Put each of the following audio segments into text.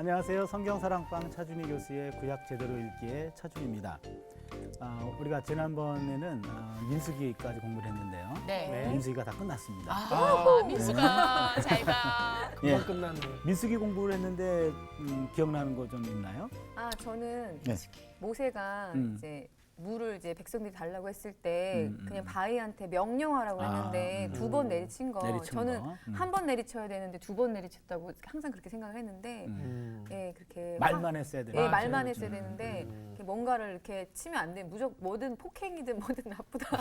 안녕하세요. 성경사랑방 차준희 교수의 구약 제대로 읽기의 차준입니다. 우리가 지난번에는 민수기까지 공부를 했는데요. 네. 민수기가 다 끝났습니다. 민수가 잘 가. 예, 끝났네. 민수기 공부를 했는데 기억나는 거 좀 있나요? 저는 네. 모세가 이제 물을 이제 백성들이 달라고 했을 때 음. 그냥 바위한테 명령하라고 했는데 두 번 내리친 거. 내리친 저는 거. 한 번 내리쳐야 되는데 두 번 내리쳤다고 항상 그렇게 생각을 했는데 예, 그렇게 말만 했어야 돼요. 예, 말만 했어야 되는데 이렇게 뭔가를 이렇게 치면 안 돼. 무조건 뭐든 폭행이든 뭐든 나쁘다.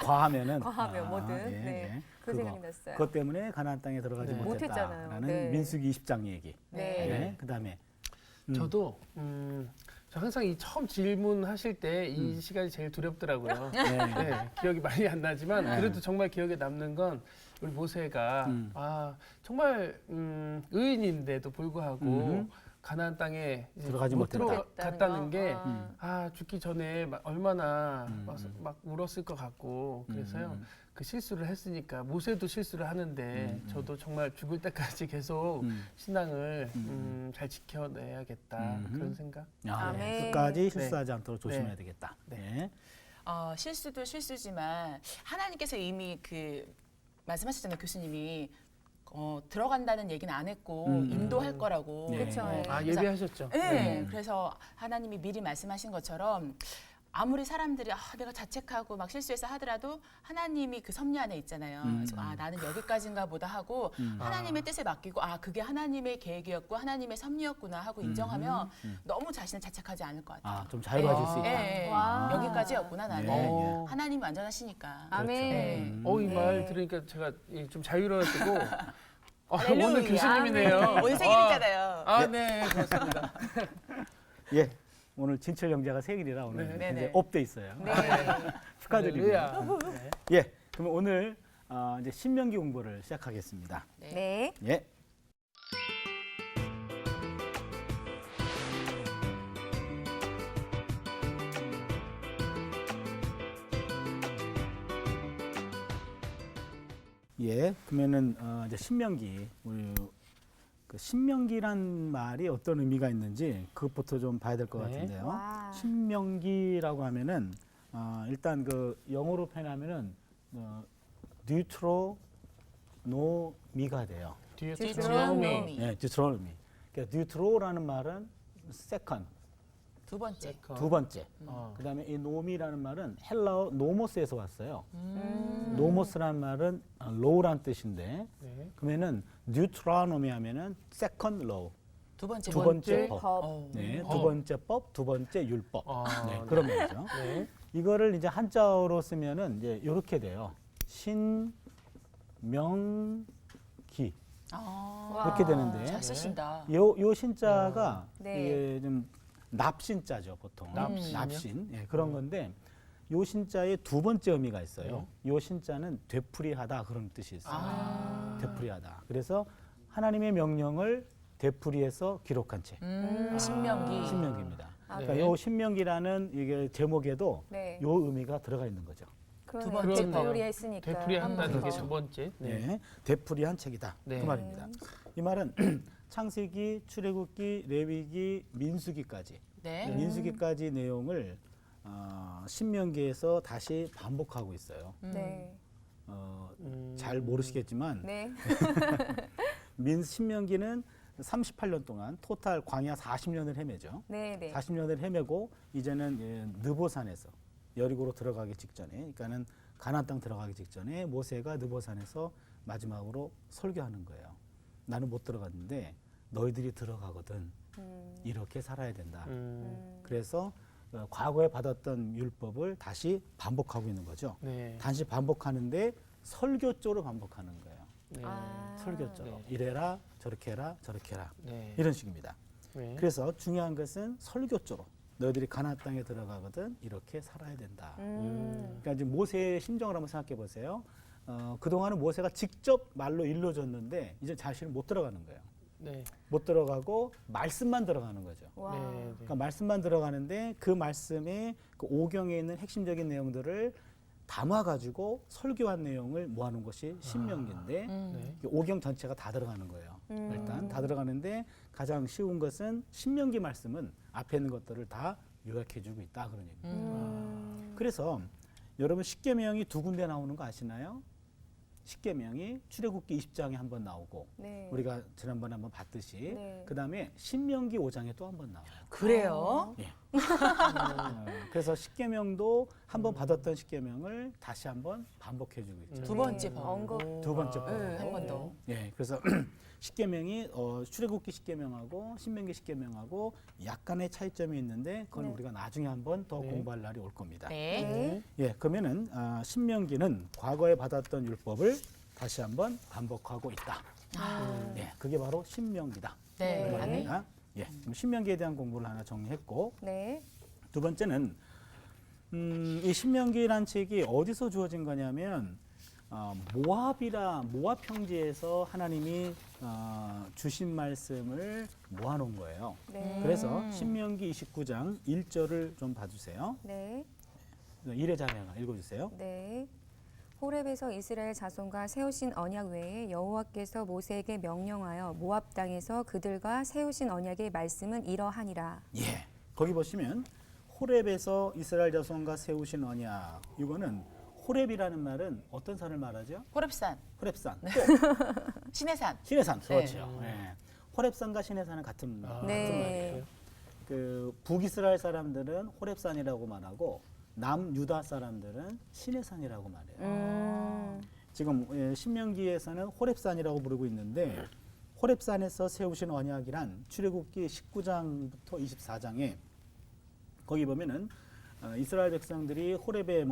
과하면은 과하면 뭐든. 예, 네. 예. 그 생각이 났어요. 그것 때문에 가나안 땅에 들어가지 네. 못했잖아요. 못했다라는 네. 민수기 20장 얘기. 네. 예, 그다음에 저도 저 항상 이 처음 질문하실 때 이 시간이 제일 두렵더라고요. 네. 네, 기억이 많이 안 나지만 네. 그래도 정말 기억에 남는 건 우리 모세가 음. 정말 의인인데도 불구하고 가나안 땅에 이제 들어가지 못 못했다. 들어갔다는 게 아. 죽기 전에 얼마나 막 울었을 것 같고 그래서요. 그 실수를 했으니까 모세도 실수를 하는데 저도 정말 죽을 때까지 계속 신앙을 잘 지켜내야겠다 그런 생각. 아멘. 끝까지 실수하지 않도록 조심해야 네. 되겠다. 네. 네. 실수도 실수지만 하나님께서 이미 말씀하셨잖아요, 교수님이. 들어간다는 얘기는 안 했고 인도할 거라고. 네. 그렇죠. 네. 예. 예비하셨죠. 네. 그래서 하나님이 미리 말씀하신 것처럼 아무리 사람들이 내가 자책하고 막 실수해서 하더라도 하나님이 그 섭리 안에 있잖아요. 그래서 나는 여기까지인가 보다 하고 하나님의 뜻에 맡기고 그게 하나님의 계획이었고 하나님의 섭리였구나 하고 인정하면 너무 자신을 자책하지 않을 것 같아요. 좀 자유해질 수 있다. 네. 와. 여기까지였구나 나는. 네. 하나님이 완전하시니까. 아멘. 네. 이 말 들으니까 제가 좀 자유로워지고 할렐루야. 오늘 교수님이네요. 오늘 생일이잖아요. 네, 그렇습니다. 예. 오늘 진철 형제가 생일이라 오늘 네. 이제 업돼 있어요. 네. 축하드립니다. 할렐루야. 네. 예. 그러면 오늘 이제 신명기 공부를 시작하겠습니다. 네. 예. 예. 그러면은 이제 신명기 우리 그 신명기란 말이 어떤 의미가 있는지 그것부터 좀 봐야 될 것 네. 같은데요. 와. 신명기라고 하면은 일단 그 영어로 표현하면은 뉴트로노미가 돼요. Deuteronomy. 예, 뉴트로노미. 그러니까 뉴트로라는 말은 세컨, 두 번째. 두 번째. 어. 그다음에 이 노미라는 말은 헬라어 노모스에서 왔어요. 노모스라는 말은 로우란 뜻인데 네. 그러면은 뉴트로노미 하면은 세컨 로우. 두 번째. 두 번째 법. 법. 네, 법. 두 번째 법, 두 번째 율법. 네, 네. 그런 말이죠. 네. 이거를 이제 한자어로 쓰면은 이제 이렇게 돼요. 신명기 이렇게 되는데 잘 쓰신다. 요 신자가 네. 이게 좀 납신자죠 보통. 납신. 예, 그런 건데 요 신자의 두 번째 의미가 있어요. 요 신자는 되풀이하다 그런 뜻이 있어요. 되풀이하다. 그래서 하나님의 명령을 되풀이해서 기록한 책. 신명기. 신명기입니다. 그러니까 네. 요 신명기라는 이게 제목에도 네. 요 의미가 들어가 있는 거죠. 두 그러네요. 번째 되풀이 했으니까. 되풀이한다는 게 한 번 두 더. 번째. 네. 되풀이한 책이다. 네. 그 말입니다. 이 말은 창세기, 출애굽기, 레위기, 민수기까지 네. 민수기까지 내용을 신명기에서 다시 반복하고 있어요. 네. 잘 모르시겠지만 네. 신명기는 38년 동안 토탈 광야 40년을 헤매죠. 네. 네. 40년을 헤매고 이제는 느보산에서 여리고로 들어가기 직전에, 그러니까는 가나안 땅 들어가기 직전에 모세가 느보산에서 마지막으로 설교하는 거예요. 나는 못 들어갔는데 너희들이 들어가거든. 이렇게 살아야 된다. 그래서 과거에 받았던 율법을 다시 반복하고 있는 거죠. 네. 다시 반복하는데 설교조로 반복하는 거예요. 네. 설교조로. 네. 이래라, 저렇게 해라, 저렇게 해라. 네. 이런 식입니다. 네. 그래서 중요한 것은 설교조로 너희들이 가나안 땅에 들어가거든 이렇게 살아야 된다. 그러니까 이제 모세의 심정을 한번 생각해 보세요. 그동안은 모세가 직접 말로 일러줬는데 이제 자신은 못 들어가는 거예요. 네. 못 들어가고 말씀만 들어가는 거죠. 와. 네. 그러니까 말씀만 들어가는데 그 말씀에 그 오경에 있는 핵심적인 내용들을 담아가지고 설교한 내용을 모아놓은 것이 신명기인데 네. 오경 전체가 다 들어가는 거예요. 일단 다 들어가는데 가장 쉬운 것은 신명기 말씀은 앞에 있는 것들을 다 요약해주고 있다 그런 얘기입니다. 그래서 여러분 십계명이 두 군데 나오는 거 아시나요? 십계명이 출애굽기 20장에 한 번 나오고 네. 우리가 지난번에 한번 봤듯이 네. 그다음에 신명기 5장에 또 한 번 나와요. 그래요? 그래서 십계명도 한 번 받았던 십계명을 다시 한번 반복해주고 있죠. 두 번째 번. 언급. 두 번째 번. 네, 한 번 더. 예, 그래서 십계명이 출애굽기 십계명하고 신명기 십계명하고 약간의 차이점이 있는데 그건 네. 우리가 나중에 한번 더 네. 공부할 날이 올 겁니다. 네. 네. 예, 그러면은 신명기는 과거에 받았던 율법을 다시 한번 반복하고 있다. 예, 그게 바로 신명기다. 네. 그 말입니다. 예, 그럼 신명기에 대한 공부를 하나 정리했고 네. 두 번째는 이 신명기란 책이 어디서 주어진 거냐면 모압 평지에서 하나님이 주신 말씀을 모아놓은 거예요. 네. 그래서 신명기 29장 1절을 좀 봐주세요. 네. 이래 자매가 읽어주세요. 네. 호렙에서 이스라엘 자손과 세우신 언약 외에 여호와께서 모세에게 명령하여 모압 땅에서 그들과 세우신 언약의 말씀은 이러하니라. 예, 거기 보시면 호렙에서 이스라엘 자손과 세우신 언약. 이거는 호렙이라는 말은 어떤 산을 말하죠? 호렙산, 호렙산. 신해산. 신해산. 그렇죠. 예. 호렙산과 신해산은 같은 아, 네. 그 북이스라엘 사람들은 호렙산이라고 말하고 남유다 사람들은 신해산이라고 말해요. 지금 신명기에서는 호렙산이라고 부르고 있는데 호렙산에서 세우신 언약이란 출애굽기 19장부터 24장에 거기 보면은 이스라엘 백성들이 호렙에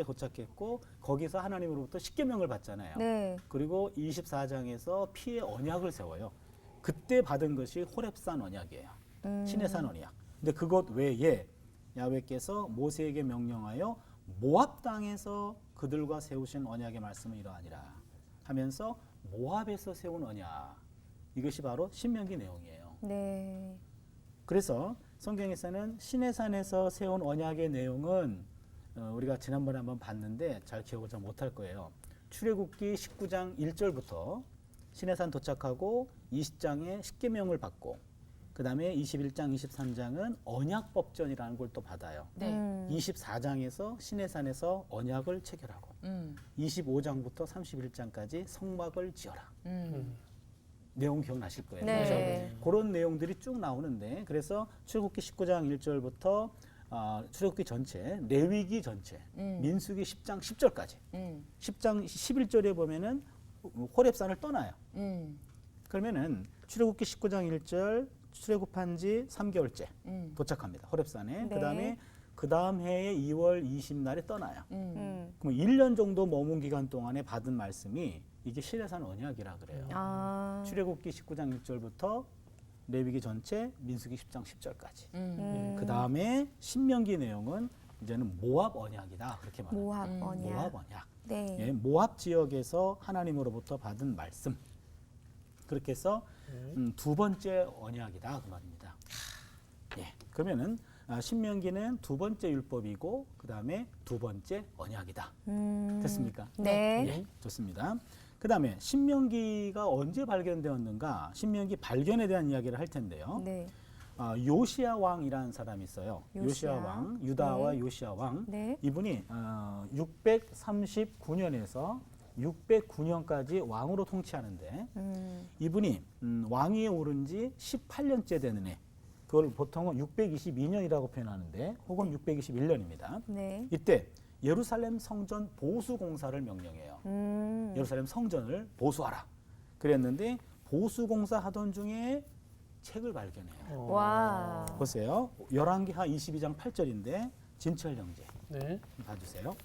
도착했고 거기서 하나님으로부터 십계명을 받잖아요. 네. 그리고 24장에서 피의 언약을 세워요. 그때 받은 것이 호렙산 언약이에요. 시내산 언약. 근데 그것 외에 야훼께서 모세에게 명령하여 모압 땅에서 그들과 세우신 언약의 말씀은 이러하니라 하면서 모압에서 세운 언약. 이것이 바로 신명기 내용이에요. 네. 그래서 성경에서는 시내산에서 세운 언약의 내용은 우리가 지난번에 한번 봤는데 잘 기억을 잘 못할 거예요. 출애굽기 19장 1절부터 시내산 도착하고 20장에 십계명을 받고 그 다음에 21장, 23장은 언약법전이라는 걸 또 받아요. 네. 24장에서 시내산에서 언약을 체결하고 25장부터 31장까지 성막을 지어라. 내용 기억나실 거예요. 네. 그래서 그런 내용들이 쭉 나오는데 그래서 출애굽기 19장 1절부터 출애굽기 전체, 레위기 전체, 민수기 10장 10절까지 10장 11절에 보면은 호렙산을 떠나요. 그러면은 출애굽기 19장 1절 출애굽한 지 3개월째 도착합니다. 호렙산에. 네. 그 다음 해에 2월 20날에 떠나요. 그럼 1년 정도 머문 기간 동안에 받은 말씀이 이게 시내산 언약이라 그래요. 아. 출애굽기 19장 1절부터 레위기 전체, 민수기 10장 10절까지. 그 다음에 신명기 내용은 이제는 모압 언약이다 그렇게 말합니다. 모압 언약. 모압 언약. 네. 예, 모압 지역에서 하나님으로부터 받은 말씀. 그렇게 해서 두 번째 언약이다 그 말입니다. 예, 그러면은 신명기는 두 번째 율법이고 그 다음에 두 번째 언약이다. 됐습니까? 네. 예, 좋습니다. 그 다음에 신명기가 언제 발견되었는가? 신명기 발견에 대한 이야기를 할 텐데요. 네. 요시야 왕이라는 사람이 있어요. 요시야 왕, 유다와 네. 요시야 왕. 네. 이분이 639년에서 609년까지 왕으로 통치하는데 이분이 왕위에 오른 지 18년째 되는 해. 그걸 보통은 622년이라고 표현하는데 혹은 621년입니다. 네. 이때 예루살렘 성전 보수 공사를 명령해요. 예루살렘 성전을 보수하라. 그랬는데 보수 공사 하던 중에 책을 발견해요. 와. 보세요. 열왕기하 22장 8절인데 진철 형제 네. 봐주세요.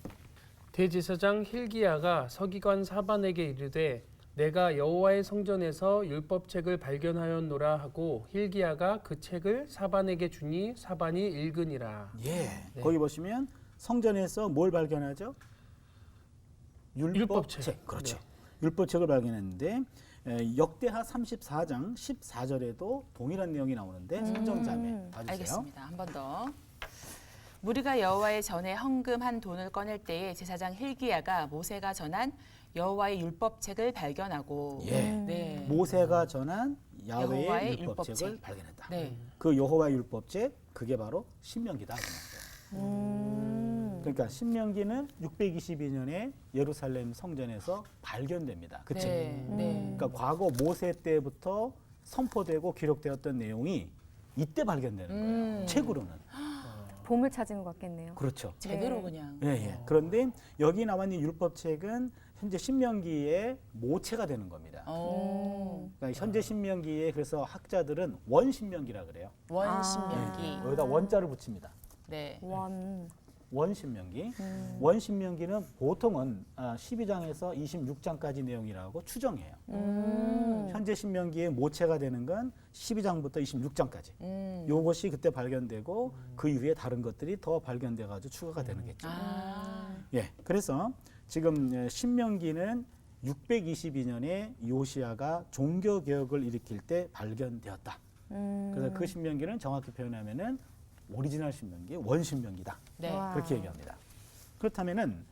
대제사장 힐기야가 서기관 사반에게 이르되 내가 여호와의 성전에서 율법책을 발견하였노라 하고 힐기야가 그 책을 사반에게 주니 사반이 읽으니라. 예. 네. 거기 보시면 성전에서 뭘 발견하죠? 율법책. 그렇죠. 네. 율법책을 발견했는데 역대하 34장 14절에도 동일한 내용이 나오는데 성전자매 봐주세요. 알겠습니다. 한 번 더. 무리가 여호와의 전에 헌금한 돈을 꺼낼 때에 제사장 힐기야가 모세가 전한 여호와의 율법책을 발견하고 예. 네. 모세가 전한 야훼의 여호와의 율법책을 율법책. 발견했다. 네. 그 여호와의 율법책 그게 바로 신명기다. 그 말이에요. 그러니까 신명기는 622년에 예루살렘 성전에서 발견됩니다. 그 책. 네. 네. 그러니까 과거 모세 때부터 선포되고 기록되었던 내용이 이때 발견되는 거예요. 책으로는. 봄을 찾은 것 같겠네요. 그렇죠. 제대로 네. 그냥. 예, 예. 그런데 여기 나와 있는 율법책은 현재 신명기의 모체가 되는 겁니다. 그러니까 현재 신명기에 그래서 학자들은 원신명기라 그래요. 원신명기. 여기다 원자를 붙입니다. 네. 원신명기. 원신명기는 보통은 12장에서 26장까지 내용이라고 추정해요. 현재 신명기의 모체가 되는 건 12장부터 26장까지. 요것이 그때 발견되고 그 이후에 다른 것들이 더 발견돼 가지고 추가가 되는겠죠. 예. 그래서 지금 신명기는 622년에 요시야가 종교 개혁을 일으킬 때 발견되었다. 그래서 그 신명기는 정확히 표현하면은 오리지널 신명기, 원신명기다. 네. 와. 그렇게 얘기합니다. 그렇다면은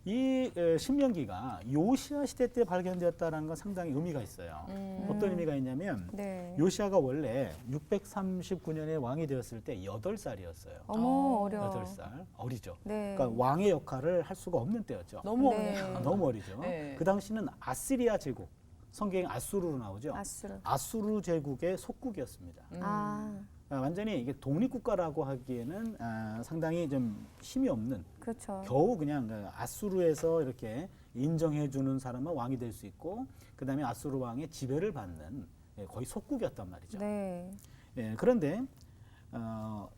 이 신명기가 요시야 시대 때 발견되었다는 건 상당히 의미가 있어요. 어떤 의미가 있냐면 네. 요시야가 원래 639년에 왕이 되었을 때 8살이었어요. 어머 어려. 8살. 어리죠. 네. 그러니까 왕의 역할을 할 수가 없는 때였죠. 너무 네. 어려요. 너무 어리죠. 네. 그 당시는 아시리아 제국, 성경에 아수르로 나오죠. 아수르. 아수르 제국의 속국이었습니다. 아 완전히 이게 독립국가라고 하기에는 상당히 좀 힘이 없는 그렇죠. 겨우 그냥 아수르에서 이렇게 인정해주는 사람은 왕이 될 수 있고 그다음에 아수르 왕의 지배를 받는 거의 속국이었단 말이죠. 네. 예, 그런데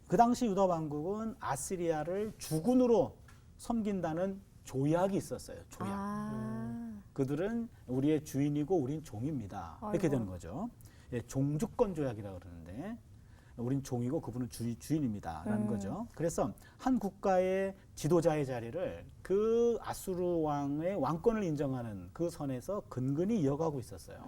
그 당시 유다 왕국은 아시리아를 주군으로 섬긴다는 조약이 있었어요. 조약. 그들은 우리의 주인이고 우린 종입니다. 이렇게 아이고. 되는 거죠. 예, 종주권 조약이라고 그러는데 우린 종이고 그분은 주인입니다라는 거죠. 그래서 한 국가의 지도자의 자리를 그 아수르 왕의 왕권을 인정하는 그 선에서 근근히 이어가고 있었어요.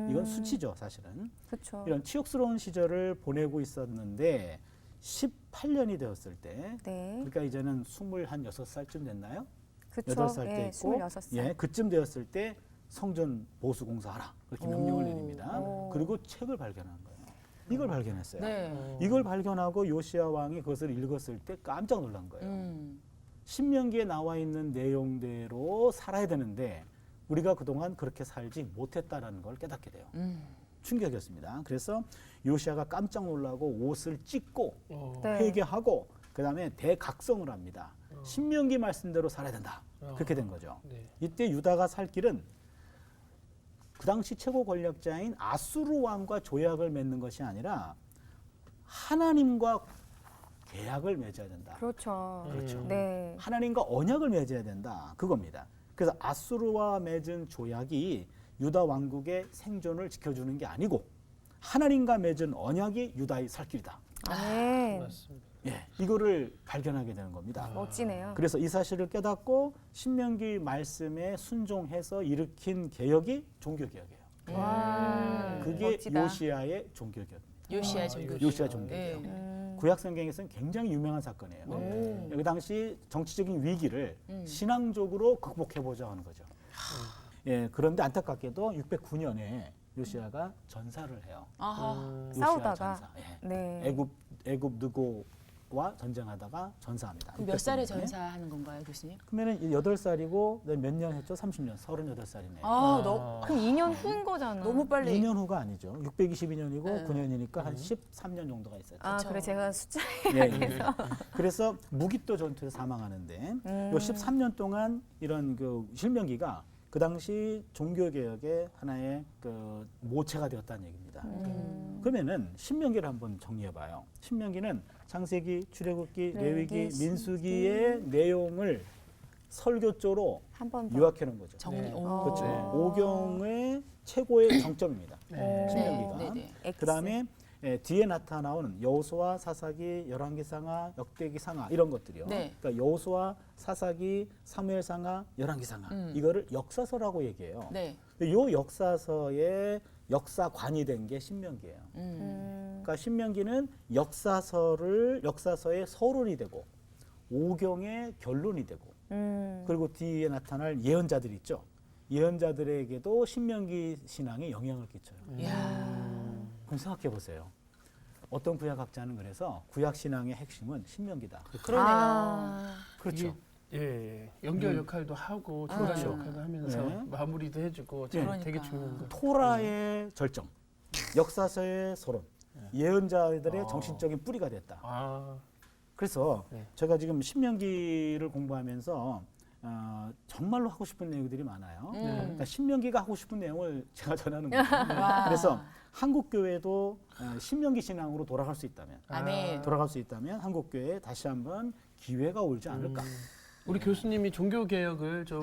이건 수치죠, 사실은. 그렇죠. 이런 치욕스러운 시절을 보내고 있었는데 18년이 되었을 때 네. 그러니까 이제는 26살쯤 됐나요? 그렇죠. 8살 예, 때 있고 26살. 예, 그쯤 되었을 때 성전 보수 공사하라. 그렇게 명령을 내립니다. 오. 그리고 책을 발견한 거예요. 이걸 발견했어요. 네. 이걸 발견하고 요시야 왕이 그것을 읽었을 때 깜짝 놀란 거예요. 신명기에 나와 있는 내용대로 살아야 되는데 우리가 그동안 그렇게 살지 못했다라는 걸 깨닫게 돼요. 충격이었습니다. 그래서 요시야가 깜짝 놀라고 옷을 찢고 네. 회개하고 그다음에 대각성을 합니다. 신명기 말씀대로 살아야 된다. 그렇게 된 거죠. 네. 이때 유다가 살 길은 그 당시 최고 권력자인 아수르 왕과 조약을 맺는 것이 아니라 하나님과 계약을 맺어야 된다. 그렇죠. 그렇죠. 네. 하나님과 언약을 맺어야 된다. 그겁니다. 그래서 아수르와 맺은 조약이 유다 왕국의 생존을 지켜주는 게 아니고 하나님과 맺은 언약이 유다의 살 길이다. 아멘. 맞습니다. 예, 이거를 발견하게 되는 겁니다. 멋지네요. 그래서 이 사실을 깨닫고 신명기 말씀에 순종해서 일으킨 개혁이 종교개혁이에요. 와. 그게 멋지다. 요시야의 종교개혁입니다. 요시야 종교. 요시야 종교개혁. 네. 구약 성경에서는 굉장히 유명한 사건이에요. 그 당시 정치적인 위기를 신앙적으로 극복해보자 하는 거죠. 예, 그런데 안타깝게도 609년에 요시야가 전사를 해요. 아하. 요시야 싸우다가. 전사. 예. 네. 애굽 느고와 전쟁하다가 전사합니다. 그럼 몇 살에 609년에. 전사하는 건가요, 교수님? 그러면은 8살이고 몇 년 했죠? 30년, 38살이네요. 그럼 2년 후인 거잖아. 너무 빨리. 2년 후가 아니죠. 622년이고 네. 9년이니까 한 13년 정도가 있었죠. 아, 그쵸. 그래 제가 숫자 예, 예. 그래서 무기또 전투에서 사망하는데 요 13년 동안 이런 그 신명기가 그 당시 종교개혁의 하나의 그 모체가 되었다는 얘기입니다. 그러면은 신명기를 한번 정리해봐요. 신명기는 창세기, 출애굽기, 레위기, 레위기, 민수기의 내용을 설교조로 한 번 더. 요약해 놓은 거죠. 정리. 네. 오. 그렇죠. 네. 오경의 최고의 정점입니다. 네. 신명기가. 네, 네. X. 그다음에 뒤에 나타나오는 여호수아, 사사기, 열왕기상하, 역대기상하 이런 것들이요. 네. 그러니까 여호수아, 사사기, 사무엘상하, 열왕기상하 이거를 역사서라고 얘기해요. 네. 요 역사서의 역사관이 된 게 신명기예요. 그러니까 신명기는 역사서의 서론이 되고 오경의 결론이 되고 그리고 뒤에 나타날 예언자들이 있죠. 예언자들에게도 신명기 신앙이 영향을 끼쳐요. 이야. 그럼 생각해 보세요. 어떤 구약학자는 그래서 구약 신앙의 핵심은 신명기다. 그러네요. 그렇죠. 예, 연결 역할도 하고 중간 그렇죠. 역할도 하면서 네. 마무리도 해주고 네. 참 되게 그러니까. 중요한 거. 토라의 절정, 역사서의 서론, 예언자들의 어. 정신적인 뿌리가 됐다. 아, 그래서 네. 제가 지금 신명기를 공부하면서 정말로 하고 싶은 내용들이 많아요. 그러니까 신명기가 하고 싶은 내용을 제가 전하는 거예요. 와. 그래서 한국 교회도 신명기 신앙으로 돌아갈 수 있다면, 아멘. 돌아갈 수 있다면 한국 교회에 다시 한번 기회가 올지 않을까. 우리 교수님이 종교 개혁을 좀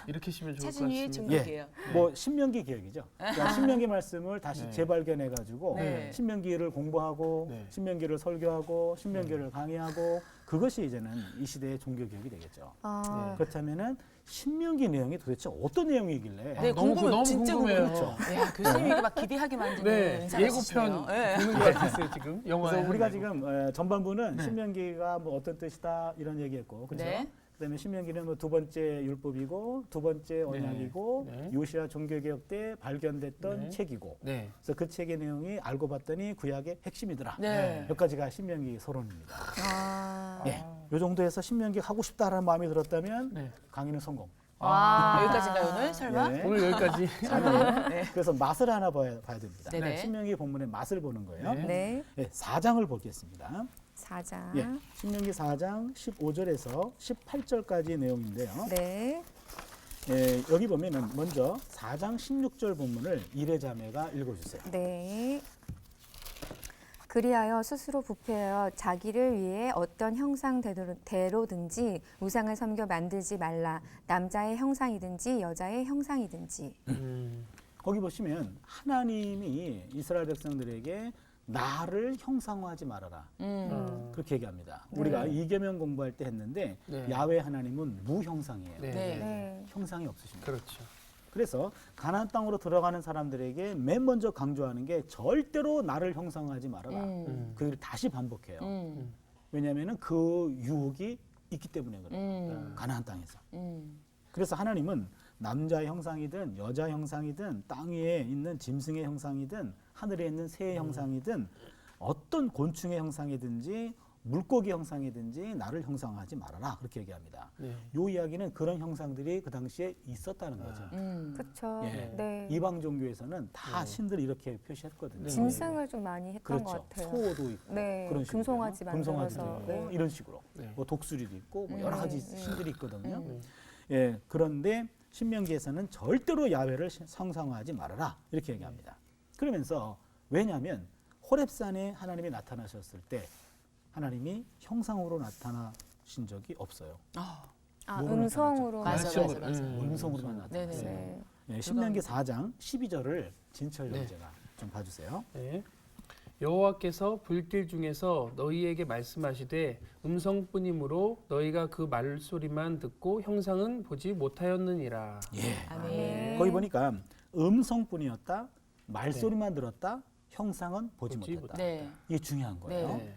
일으키시면 좋을 것 차준위의 같습니다. 종교개혁. 뭐 신명기 기억이죠. 그러니까 신명기 말씀을 다시 네. 재발견해 가지고 네. 신명기를 공부하고 네. 신명기를 설교하고 신명기를 강의하고 그것이 이제는 이 시대의 종교 개혁이 되겠죠. 아, 그렇다면은 신명기 내용이 도대체 어떤 내용이길래 네, 너무 궁금해요. 너무 진짜 궁금해요. 궁금해요. 야, 교수님이 이렇게 막 기대하게 만드는 네, 은사가 예고편 있으시네요. 네. 보는 것 같았어요 지금 영화에. 그래서 우리가 한다고. 지금 전반부는 네. 신명기가 뭐 어떤 뜻이다 이런 얘기했고 그렇죠. 네. 그다음에 신명기는 뭐 두 번째 율법이고 두 번째 언약이고 네. 요시야 종교개혁 때 발견됐던 네. 책이고 네. 그래서 그 책의 내용이 알고 봤더니 구약의 핵심이더라. 네. 여기까지가 신명기 서론입니다. 아, 예, 요 정도에서 신명기 하고 싶다라는 마음이 들었다면 네. 강의는 성공. 와, 여기까지인가요, 오늘? 설마? 예. 오늘 여기까지. 아니에요. 네. 그래서 맛을 하나 봐야 됩니다. 네네. 신명기 본문의 맛을 보는 거예요. 네. 네, 예, 4장을 보겠습니다. 4장. 예, 신명기 4장 15절에서 18절까지 내용인데요. 네, 예, 여기 보면은 먼저 4장 16절 본문을 이레자매가 읽어주세요. 네. 그리하여 스스로 부패하여 자기를 위해 어떤 형상대로든지 우상을 섬겨 만들지 말라. 남자의 형상이든지 여자의 형상이든지. 거기 보시면 하나님이 이스라엘 백성들에게 나를 형상화하지 말아라. 그렇게 얘기합니다. 네. 우리가 이계명 공부할 때 했는데 네. 야훼 하나님은 무형상이에요. 네. 네. 네, 형상이 없으십니다. 그렇죠. 그래서 가나안 땅으로 들어가는 사람들에게 맨 먼저 강조하는 게 절대로 나를 형상화하지 말아라. 그들이 다시 반복해요. 왜냐하면 그 유혹이 있기 때문에 그래요. 가나안 땅에서. 그래서 하나님은 남자의 형상이든 여자 형상이든 땅 위에 있는 짐승의 형상이든 하늘에 있는 새의 형상이든 어떤 곤충의 형상이든지 물고기 형상이든지 나를 형상하지 말아라 그렇게 얘기합니다. 네. 이 이야기는 그런 형상들이 그 당시에 있었다는 거죠. 그렇죠. 예. 네. 이방 종교에서는 다 신들을 이렇게 표시했거든요. 짐승을 좀 많이 했던 그렇죠. 것 같아요. 소도 있고 네, 그런 식으로 금송아지 금송아지도 만들어서. 있고 네. 이런 식으로 네. 뭐 독수리도 있고 뭐 여러 가지 네. 신들이 있거든요. 예, 그런데 신명기에서는 절대로 야훼를 성상화하지 말아라 이렇게 얘기합니다. 그러면서 왜냐하면 호렙산에 하나님이 나타나셨을 때 하나님이 형상으로 나타나신 적이 없어요. 아, 뭐로 음성으로. 맞아, 맞아, 맞아. 음성으로만 나타났어요. 네네. 네. 예, 신명기 4장 12절을 진철 네. 형제가 좀 봐주세요. 네. 여호와께서 불길 중에서 너희에게 말씀하시되 음성뿐이므로 너희가 그 말소리만 듣고 형상은 보지 못하였느니라. 예. 아멘. 거기 보니까 음성뿐이었다, 말소리만 들었다, 형상은 보지 보지 못했다. 네. 이게 중요한 거예요. 네.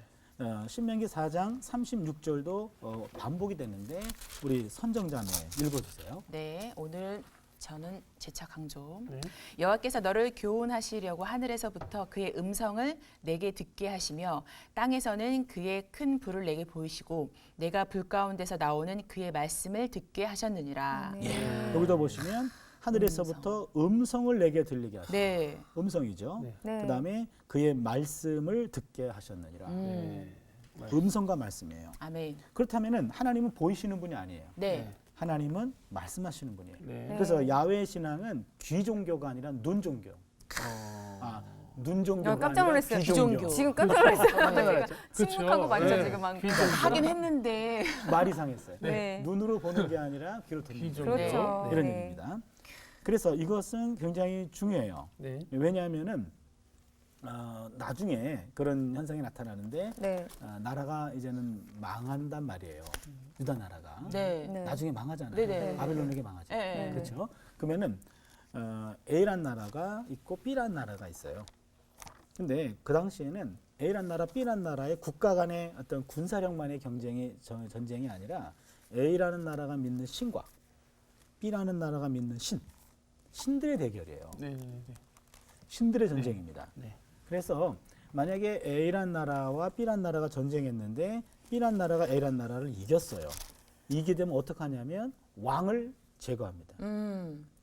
신명기 4장 36절도 반복이 되는데 우리 선정자매 읽어주세요. 네, 오늘 저는 재차 강조. 네. 여호와께서 너를 교훈하시려고 하늘에서부터 그의 음성을 내게 듣게 하시며 땅에서는 그의 큰 불을 내게 보이시고 내가 불 가운데서 나오는 그의 말씀을 듣게 하셨느니라. 네. 예. 여기도 보시면 하늘에서부터 음성을 내게 들리게 하시고 네. 음성이죠. 네. 네. 그다음에 그의 말씀을 듣게 하셨느니라. 네. 음성과 말씀이에요. 아멘. 그렇다면은 하나님은 보이시는 분이 아니에요. 네. 하나님은 말씀하시는 분이에요. 네. 그래서 야훼 신앙은 귀 종교가 아니라 눈 종교. 눈 종교가 깜짝 아니라 놀랐어요. 귀 종교. 귀종교. 지금 깜짝 놀랐어요. 제가 그쵸. 침묵하고 맞죠 네. 지금 막. 하긴 했는데. 말이 상했어요. 네. 눈으로 보는 게 아니라 귀로 듣는 귀 거죠. 종교. 그렇죠. 이런 네. 얘기입니다. 그래서 이것은 굉장히 중요해요. 네. 왜냐하면은 나중에 그런 현상이 나타나는데 네. 나라가 이제는 망한단 말이에요. 유다 나라가 네. 네. 나중에 망하잖아요. 네네. 바벨론에게 망하죠. 네. 그렇죠. 그러면은 A란 나라가 있고 B란 나라가 있어요. 근데 그 당시에는 A란 나라, B란 나라의 국가 간의 어떤 군사력만의 전쟁이 아니라 A라는 나라가 믿는 신과 B라는 나라가 믿는 신 신들의 대결이에요. 네, 네, 네. 신들의 전쟁입니다. 네. 그래서 만약에 A란 나라와 B란 나라가 전쟁했는데 B란 나라가 A란 나라를 이겼어요. 이기게 되면 어떻게 하냐면 왕을 제거합니다.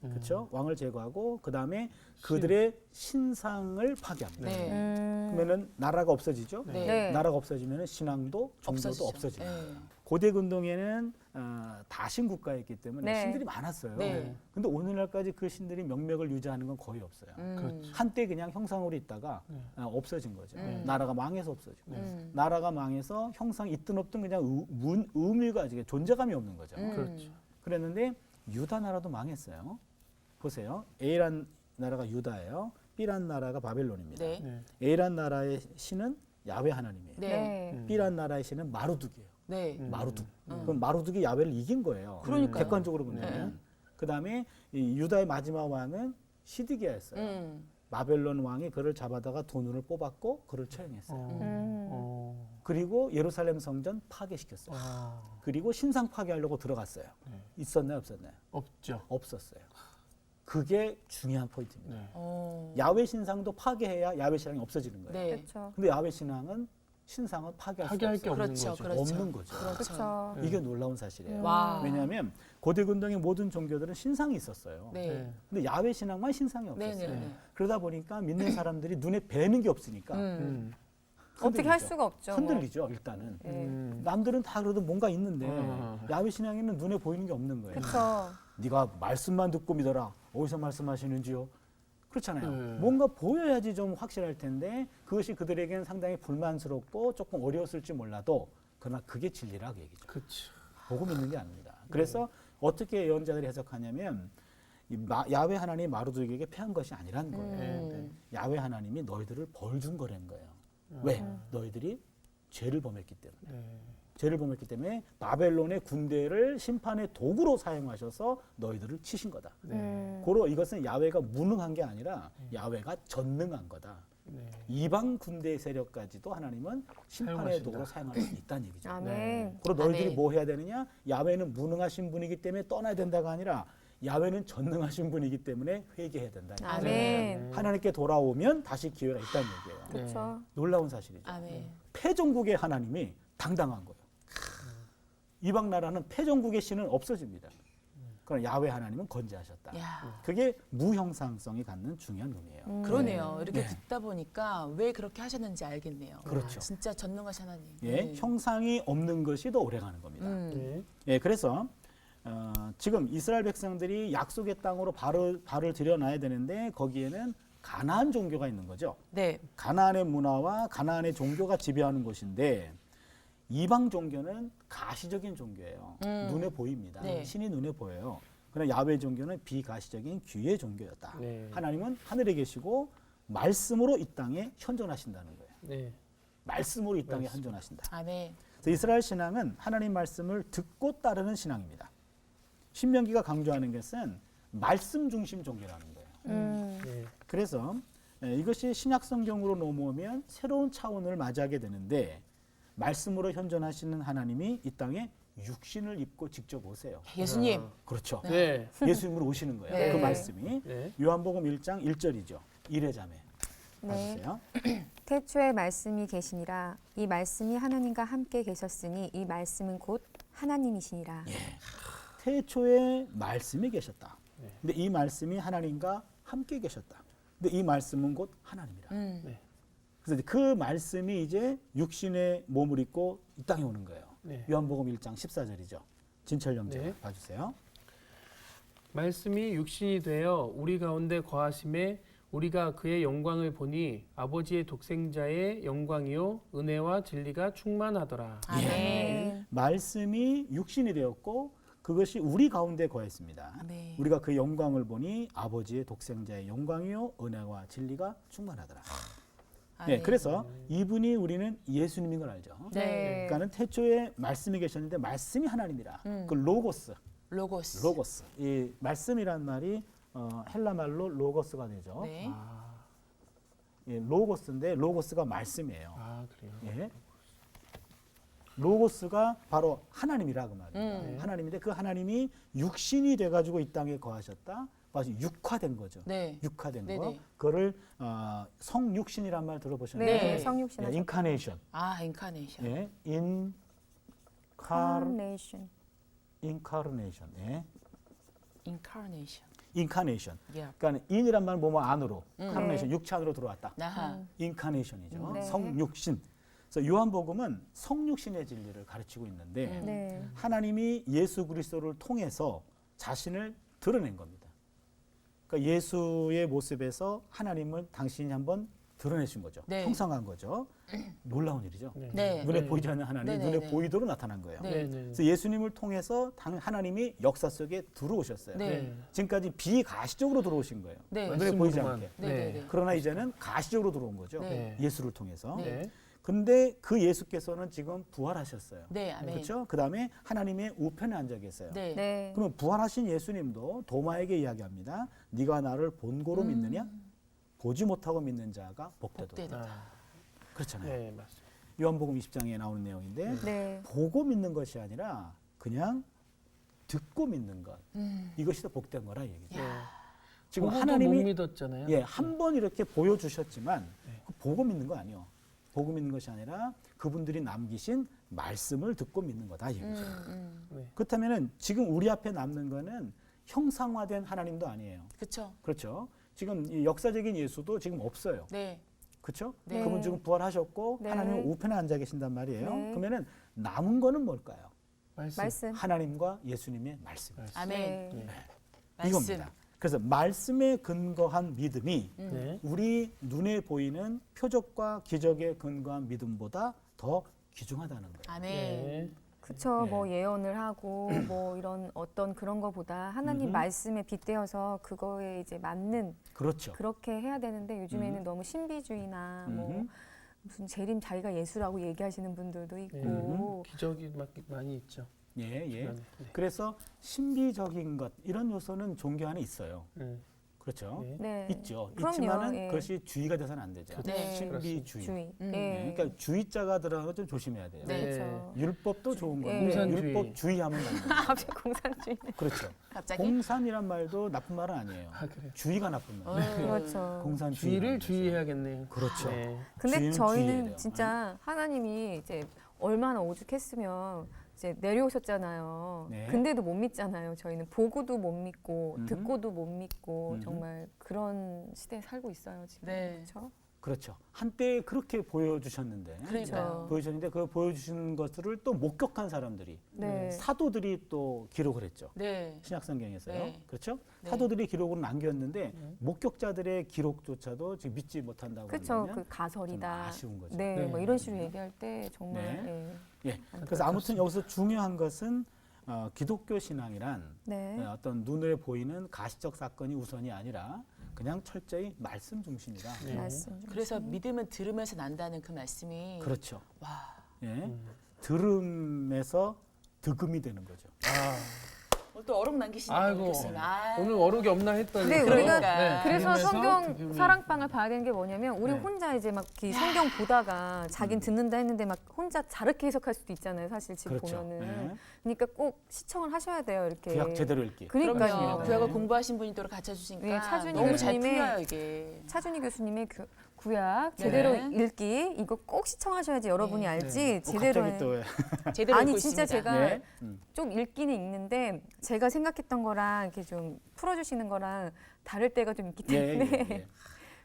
그렇죠? 왕을 제거하고 그다음에 그들의 신상을 파괴합니다. 네. 그러면은 나라가 없어지죠. 네. 네. 나라가 없어지면 신앙도 종교도 없어지죠. 없어집니다. 네. 고대 근동에는 다신 국가였기 때문에 네. 신들이 많았어요. 네. 근데 오늘날까지 그 신들이 명맥을 유지하는 건 거의 없어요. 그렇죠. 한때 그냥 형상으로 있다가 네. 없어진 거죠. 나라가 망해서 없어지고. 음. 나라가 망해서 형상 있든 없든 그냥 의미가 존재감이 없는 거죠. 그렇죠. 그랬는데 유다 나라도 망했어요. 보세요. A란 나라가 유다예요. B란 나라가 바벨론입니다. 네. 네. A란 나라의 신은 야훼 하나님이에요. 네. 네. B란 나라의 신은 마루둑이에요. 네. 마루둑. 그럼 마루둑이 야훼를 이긴 거예요. 그러니까요. 객관적으로 보면. 그다음에 이 유다의 마지막 왕은 시드기야였어요. 바벨론 왕이 그를 잡아다가 두 눈을 뽑았고 그를 처형했어요. 그리고 예루살렘 성전 파괴시켰어요. 그리고 신상 파괴하려고 들어갔어요. 있었나요, 없었나요? 없죠. 없었어요. 그게 중요한 포인트입니다. 네. 야훼 신상도 파괴해야 야훼 신앙이 없어지는 거예요. 네. 그렇죠. 근데 야훼 신앙은 신상은 파괴할 파괴할 수 게 없어요. 없는 그렇죠. 거죠. 그렇죠. 없는 거죠. 그렇죠. 네. 이게 놀라운 사실이에요. 와. 왜냐하면 고대 근동의 모든 종교들은 신상이 있었어요. 네. 네. 근데 야훼 신앙만 신상이 네. 없었어요. 네. 네. 그러다 보니까 믿는 사람들이 눈에 뵈는 게 없으니까 어떻게 할 흔들리죠. 수가 없죠. 흔들리죠, 일단은. 네. 남들은 다 그래도 뭔가 있는데 어. 야훼 신앙에는 눈에 보이는 게 없는 거예요. 그렇죠. 네가 말씀만 듣고 믿어라. 어디서 말씀하시는지요? 그렇잖아요. 네. 뭔가 보여야지 좀 확실할 텐데 그것이 그들에게는 상당히 불만스럽고 조금 어려웠을지 몰라도 그러나 그게 진리라 그 얘기죠. 그렇죠. 보고 믿는 게 아닙니다. 그래서 어떻게 예언자들이 해석하냐면 야훼 하나님이 마루둑에게 패한 것이 아니란 거예요. 네. 야훼 하나님이 너희들을 벌 준 거라는 거예요. 왜? 너희들이 죄를 범했기 때문에. 네. 죄를 범했기 때문에 바벨론의 군대를 심판의 도구로 사용하셔서 너희들을 치신 거다. 고로 이것은 야훼가 무능한 게 아니라 야훼가 전능한 거다. 네. 이방 군대 세력까지도 하나님은 심판의 사용하신다. 도구로 사용할 수 있다는 얘기죠. 아멘. 그리고 너희들이 아멘. 뭐 해야 되느냐? 야훼는 무능하신 분이기 때문에 떠나야 된다가 아니라 야훼는 전능하신 분이기 때문에 회개해야 된다. 아멘. 하나님께 돌아오면 다시 기회가 있다는 얘기예요. 그렇죠. 놀라운 사실이죠. 아멘. 패전국의 하나님이 당당한 거예요. 이방 나라는 패전국의 신은 없어집니다. 그러나 야훼 하나님은 건재하셨다. 야. 그게 무형상성이 갖는 중요한 의미예요. 그러네요. 이렇게 네. 듣다 보니까 왜 그렇게 하셨는지 알겠네요. 그렇죠. 진짜 전능하신 하나님. 예, 네. 형상이 없는 것이 더 오래가는 겁니다. 네. 예, 그래서 지금 이스라엘 백성들이 약속의 땅으로 발을 들여놔야 되는데 거기에는 가나안 종교가 있는 거죠. 네. 가나안의 문화와 가나안의 종교가 지배하는 곳인데 이방 종교는 가시적인 종교예요. 눈에 보입니다. 네. 신이 눈에 보여요. 그러나 야훼 종교는 비가시적인 귀의 종교였다. 네. 하나님은 하늘에 계시고 말씀으로 이 땅에 현존하신다는 거예요. 네. 말씀으로 이 땅에 현존하신다. 아멘. 그래서 이스라엘 신앙은 하나님 말씀을 듣고 따르는 신앙입니다. 신명기가 강조하는 것은 말씀 중심 종교라는 거예요. 네. 그래서 이것이 신약 성경으로 넘어오면 새로운 차원을 맞이하게 되는데 말씀으로 현존하시는 하나님이 이 땅에 육신을 입고 직접 오세요. 예수님. 그렇죠. 네. 예수님으로 오시는 거예요. 네. 그 말씀이 네. 요한복음 1장 1절이죠. 이레자매. 네. 봐주세요. 태초에 말씀이 계시니라. 이 말씀이 하나님과 함께 계셨으니 이 말씀은 곧 하나님이시니라. 태초에 말씀이 계셨다. 근데 이 말씀이 하나님과 함께 계셨다. 근데 이 말씀은 곧 하나님이라. 그래서 이제 그 말씀이 이제 육신의 몸을 입고 이 땅에 오는 거예요. 네. 요한복음 1장 14절이죠. 진철 형제 네. 봐주세요. 말씀이 육신이 되어 우리 가운데 거하심에 우리가 그의 영광을 보니 아버지의 독생자의 영광이요 은혜와 진리가 충만하더라. 아멘. 말씀이 육신이 되었고 그것이 우리 가운데 거했습니다. 아멘. 우리가 그 영광을 보니 아버지의 독생자의 영광이요 은혜와 진리가 충만하더라. 네, 아멘. 그래서 이분이 우리는 예수님인 걸 알죠. 네. 그러니까는 태초에 말씀이 계셨는데 말씀이 하나님이라. 그 로고스. 로고스. 이 말씀이란 말이 헬라 말로 로고스가 되죠. 네. 예, 로고스인데 로고스가 말씀이에요. 아 그래요. 예. 로고스가 바로 하나님이라 그 말이에요. 하나님인데 그 하나님이 육신이 돼가지고 이 땅에 거하셨다. 맞아 육화된 거죠. 네. 육화된 네네. 거. 그거를 성육신이란 말 들어보셨나요? 네, 네. 성육신 하셨 인카네이션. 아, 인카네이션. 예, Carnation. 인카르네이션. 예, 인카네이션. 인카네이션. 예. 그러니까 인이란 말은 뭐뭐 안으로, 카르네이션 네. 육체 안으로 들어왔다. 아하. 인카네이션이죠. 네. 성육신. 그래서 요한복음은 성육신의 진리를 가르치고 있는데 네. 하나님이 예수 그리스도를 통해서 자신을 드러낸 겁니다. 그러니까 예수의 모습에서 하나님을 당신이 한번 드러내신 거죠. 네. 형상한 거죠. 놀라운 일이죠. 네. 눈에 보이지 않는 하나님이 네, 눈에 네. 보이도록 나타난 거예요. 네. 네, 네. 그래서 예수님을 통해서 하나님이 역사 속에 들어오셨어요. 네. 지금까지 비가시적으로 들어오신 거예요. 네. 눈에 보이지 말씀으로만. 않게. 네, 네, 네. 그러나 이제는 가시적으로 들어온 거죠. 네. 예수를 통해서. 네. 네. 근데 그 예수께서는 지금 부활하셨어요. 네, 아멘. 그렇죠? 그다음에 하나님의 우편에 앉아 계세요. 네. 네. 그러면 부활하신 예수님도 도마에게 이야기합니다. 네가 나를 본고로 믿느냐? 보지 못하고 믿는 자가 복되도다. 복되다. 아, 그렇잖아요. 네, 맞습니다. 요한복음 20장에 나오는 내용인데 네. 보고 믿는 것이 아니라 그냥 듣고 믿는 것. 이것이 더 복된 거라 얘기죠. 네. 지금 보고도 하나님이 못 믿었잖아요. 예, 한 번 이렇게 보여주셨지만 네. 그 보고 믿는 거 아니요. 보고 믿는 것이 아니라 그분들이 남기신 말씀을 듣고 믿는 거다 이 얘기죠. 네. 그렇다면은 지금 우리 앞에 남는 거는 형상화된 하나님도 아니에요. 그렇죠. 그렇죠. 지금 이 역사적인 예수도 지금 없어요. 네. 그렇죠? 네. 그분 지금 부활하셨고 네. 하나님 우편에 앉아 계신단 말이에요. 네. 그러면은 남은 거는 뭘까요? 말씀. 하나님과 예수님의 말씀. 아멘. 네. 네. 말씀. 이겁니다. 그래서 말씀에 근거한 믿음이 네. 우리 눈에 보이는 표적과 기적에 근거한 믿음보다 더 귀중하다는 거예요. 아멘. 네. 그쵸. 네. 뭐 예언을 하고 뭐 이런 어떤 그런 거보다 하나님 말씀에 빗대어서 그거에 이제 맞는 그렇죠. 그렇게 해야 되는데 요즘에는 너무 신비주의나 뭐 무슨 재림 자기가 예수라고 얘기하시는 분들도 있고 기적이 많이 있죠. 예, 예. 주변에. 네. 그래서 신비적인 것 이런 요소는 종교 안에 있어요. 네. 그렇죠. 네. 네. 있죠. 그럼요. 있지만은 예. 그것이 주의가 돼서는 안 되죠. 네. 신비주의. 주의. 네, 예. 그러니까 주의자가 들어가는 건 좀 조심해야 돼요. 네. 그렇죠. 율법도 좋은 건데 공산주의. 율법 주의하면 안 돼요. 갑자기 공산주의. 그렇죠. 갑자기. 공산이란 말도 나쁜 말은 아니에요. 아, 그래요. 주의가 나쁜 말이에요. 그렇죠. 공산주의. 주의를 주의해야겠네요. 그렇죠. 네. 근데 주의는 주의해야 저희는 돼요. 진짜 하나님이 이제 얼마나 오죽했으면 이제 내려오셨잖아요. 네. 근데도 못 믿잖아요. 저희는 보고도 못 믿고 음흠. 듣고도 못 믿고 음흠. 정말 그런 시대에 살고 있어요 지금. 네. 그렇죠? 그렇죠. 한때 그렇게 보여주셨는데 그러니까요. 보여주셨는데 그 보여주신 것들을 또 목격한 사람들이 네. 사도들이 또 기록을 했죠. 네. 신약성경에서요. 네. 그렇죠? 네. 사도들이 기록을 남겼는데 목격자들의 기록조차도 지금 믿지 못한다고 그렇죠. 한다면 그 좀 가설이다. 아쉬운 거죠. 네, 네. 뭐 이런 식으로 얘기할 때 정말 네. 예. 예. 그래서 아무튼 여기서 중요한 것은 기독교 신앙이란 네. 어떤 눈에 보이는 가시적 사건이 우선이 아니라 그냥 철저히 말씀 중심이다. 네. 말씀. 그래서 믿음은 들으면서 난다는 그 말씀이 그렇죠. 와. 예. 들음에서 득음이 되는 거죠. 아, 오늘 또 어록 남기시네요. 아이고. 교수님. 아. 오늘 어록이 없나 했더니. 네, 또, 우리가 그러니까. 그래서 들으면서 성경 득음이. 사랑방을 봐야 되는 게 뭐냐면 우리 네. 혼자 이제 막 이 성경 보다가 자긴 듣는다 했는데 막 혼자 다르게 해석할 수도 있잖아요. 사실 지금 그렇죠. 보면은. 예. 그러니까 꼭 시청을 하셔야 돼요. 이렇게. 구약 제대로 읽기. 그러니까요. 그럼요. 구약을 공부하신 분이 또 같이 해주시니까 네, 차준희 너무 잘 교수님의- 풀려요 이게. 차준희 교수님의 구약 네. 제대로 읽기 이거 꼭 시청하셔야지 여러분이 네. 알지 제대로 갑자기 또 왜? 제대로 아니 읽고 진짜 있습니다. 제가 네. 좀 읽기는 읽는데 제가 생각했던 거랑 이렇게 좀 풀어주시는 거랑 다를 때가 좀 있기 예, 때문에 예, 예.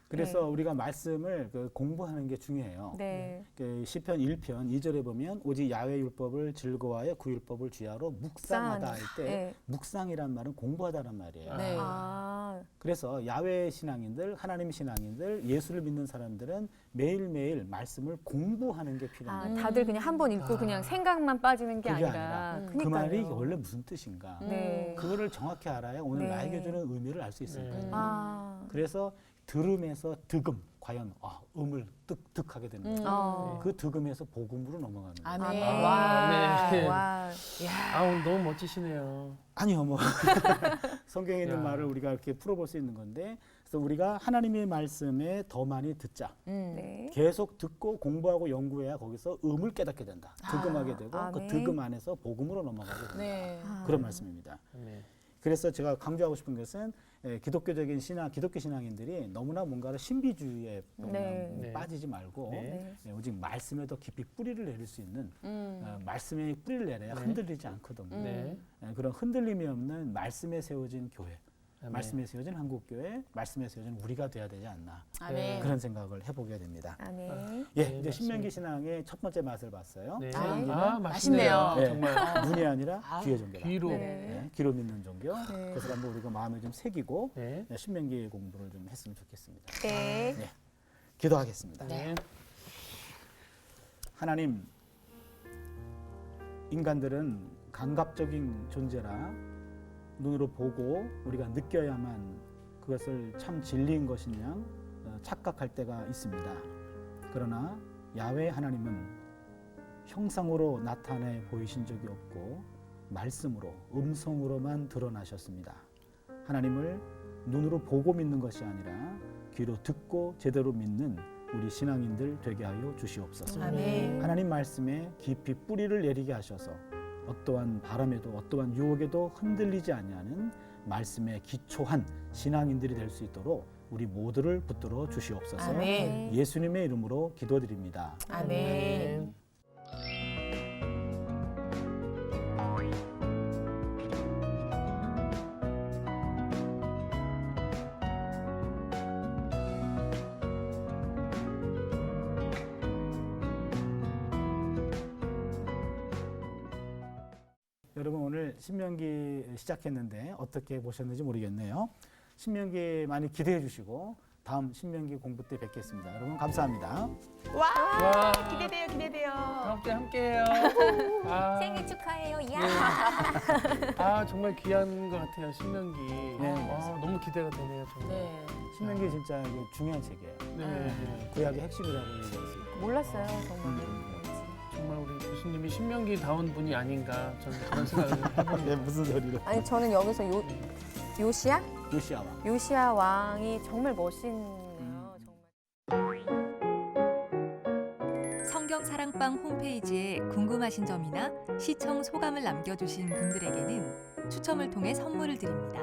그래서 우리가 말씀을 공부하는 게 중요해요. 네. 그 시편 1편 2절에 보면 오직 야훼 율법을 즐거워하여 그 율법을 주야로 묵상하다 할 때 네. 묵상이란 말은 공부하다란 말이에요. 네. 아, 그래서 야훼 신앙인들, 하나님 신앙인들, 예수를 믿는 사람들은 매일매일 말씀을 공부하는 게 필요합니다. 다들 그냥 한 번 읽고 그냥 생각만 빠지는 게 그게 아니라. 아니라 그 그러니까요. 말이 원래 무슨 뜻인가. 네. 그거를 정확히 알아야 오늘 네. 나에게 주는 의미를 알 수 있으니까요. 아, 그래서 들음에서 득음, 과연 음을 득하게 되는 거죠. 그 득음에서 복음으로 넘어가는 거예요. 아멘. 아멘. 와. 네. 와. 아, 오늘 너무 멋지시네요. 아니요, 뭐 성경에 있는 야. 말을 우리가 이렇게 풀어볼 수 있는 건데, 그래서 우리가 하나님의 말씀에 더 많이 듣자. 네. 계속 듣고 공부하고 연구해야 거기서 음을 깨닫게 된다. 득음하게 되고 그 아멘. 득음 안에서 복음으로 넘어가게 된다. 네. 그런 말씀입니다. 네. 그래서 제가 강조하고 싶은 것은 기독교적인 신앙, 기독교 신앙인들이 너무나 뭔가를 신비주의에 네. 빠지지 말고 네. 오직 말씀에 더 깊이 뿌리를 내릴 수 있는 말씀에 뿌리를 내려야 네. 흔들리지 않거든요. 네. 그런 흔들림이 없는 말씀에 세워진 교회, 아멘. 말씀에 세워진 한국교회, 말씀에 세워진 우리가 돼야 되지 않나 아멘. 그런 생각을 해보게 됩니다. 아멘. 예, 네, 이제 신명기 맞습니다. 신앙의 첫 번째 맛을 봤어요. 네. 신명기는 맛있네요. 네, 정말 눈이 아니라 아, 귀의 종교다. 귀로. 네. 네, 귀로 믿는 종교. 네. 그래서 한번 우리가 마음에 좀 새기고 네. 신명기 공부를 좀 했으면 좋겠습니다. 네. 기도하겠습니다. 네. 하나님, 인간들은 감각적인 존재라 눈으로 보고 우리가 느껴야만 그것을 참 진리인 것이냐 착각할 때가 있습니다. 그러나 야훼 하나님은 형상으로 나타내 보이신 적이 없고 말씀으로, 음성으로만 드러나셨습니다. 하나님을 눈으로 보고 믿는 것이 아니라 귀로 듣고 제대로 믿는 우리 신앙인들 되게 하여 주시옵소서. 아멘. 하나님 말씀에 깊이 뿌리를 내리게 하셔서 어떠한 바람에도 어떠한 유혹에도 흔들리지 아니하는 말씀에 기초한 신앙인들이 될 수 있도록 우리 모두를 붙들어 주시옵소서. 아멘. 예수님의 이름으로 기도드립니다. 아멘. 여러분 오늘 신명기 시작했는데 어떻게 보셨는지 모르겠네요. 신명기 많이 기대해 주시고 다음 신명기 공부 때 뵙겠습니다. 여러분 감사합니다. 와, 와. 기대돼요, 기대돼요. 다음 주에 함께해요. 아, 생일 축하해요. 야. 아 정말 귀한 것 같아요 신명기. 네. 아, 너무 기대가 되네요 정말. 네. 신명기 진짜 이거 중요한 책이에요. 네. 구약의 핵심이라고 얘기할 수 있고. 몰랐어요, 정말. 정말 우리 교수님이 신명기다운 분이 아닌가 저는 그런 생각을 해봅니다. 네, 무슨 소리로? 아니 저는 여기서 요시야? 요시아와. 요시야 왕이 정말 멋있네요. 정말. 성경 사랑방 홈페이지에 궁금하신 점이나 시청 소감을 남겨주신 분들에게는 추첨을 통해 선물을 드립니다.